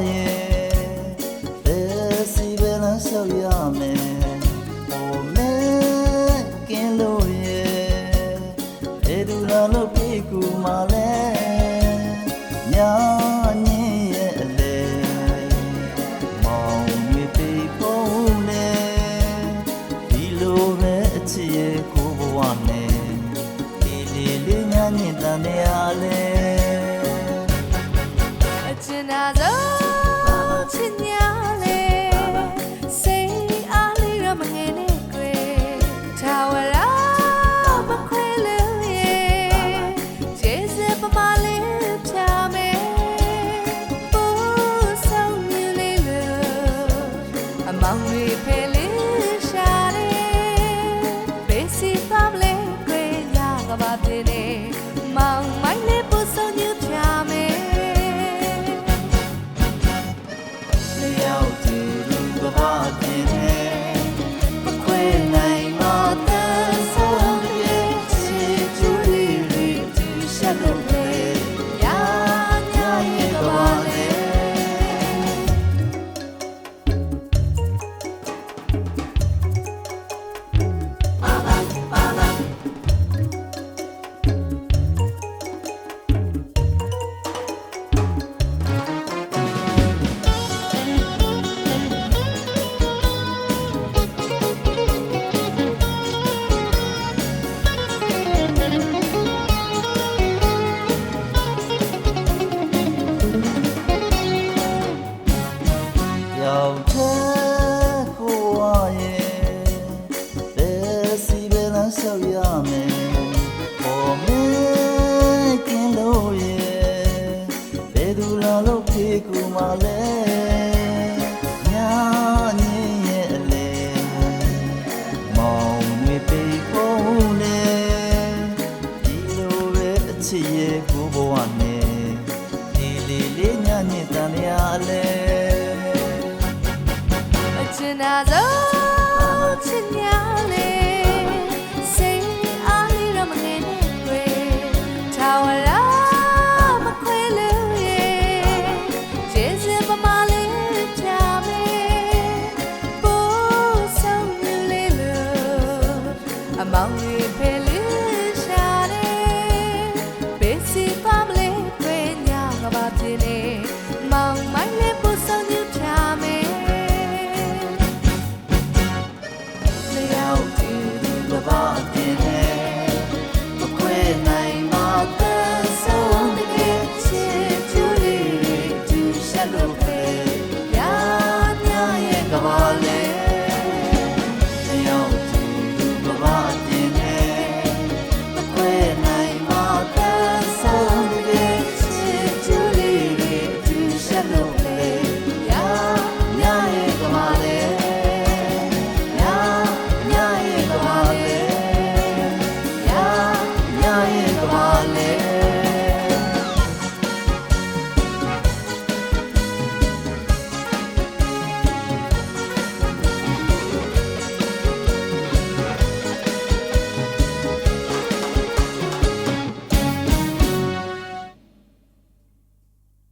ရဲ့ဘယ်စီပဲလမ်းလျှောက်ရမယ်ဟိုမဲကင်းလို့ရဲ့ဘယ်သူလာလို့ပြေကူမှလဲညာညင်းရဲ့အလဲမောင်မြေပြေဖို့လဲဒီလိုပဲအချစ်ရဲ့ကိုဘဝနဲ့လေးညာညင်တန်တရားလဲအချင်သာဆုံးချစ်ညာလေစိတ်အားလေးရမငယ်နဲ့ကွယ်ထာဝရမခွဲလို့ရဲ့ကျေးဇူးပမာလေးဖြာမယ်ပူဆုံးမြူလေးလို့အမောင်လေးဖဲလေးရှာတယ်ဘေးစီပါမလေးကွယ်ရကပါတဲ့မောင်မိုင်းလေးပူဆုံးမြူဖြာမယ်ဘာတင်နေမခွေနိုင်မတဲ့ဆုံးရဲ့ချစ်ကြွေးလေးဒီရှလို့ပဲရာညာရဲ့ကဘာလဲယောက်ျားကိုဝါရဲ့ဘယ်စီပဲလမ်းလျှောက်ရမယ်ပေါ်မဲကင်းလို့ရဲ့ဘယ်သူလာလို့ပြေကူမှလဲညာညင်းရဲ့အလဲမောင်မြေပြေဖို့လဲဒီလိုပဲအချစ်ရဲ့ကိုဘဝနဲ့လေးညာညင်တန်တရားလဲအချင်သာဆုံးချစ်ညာ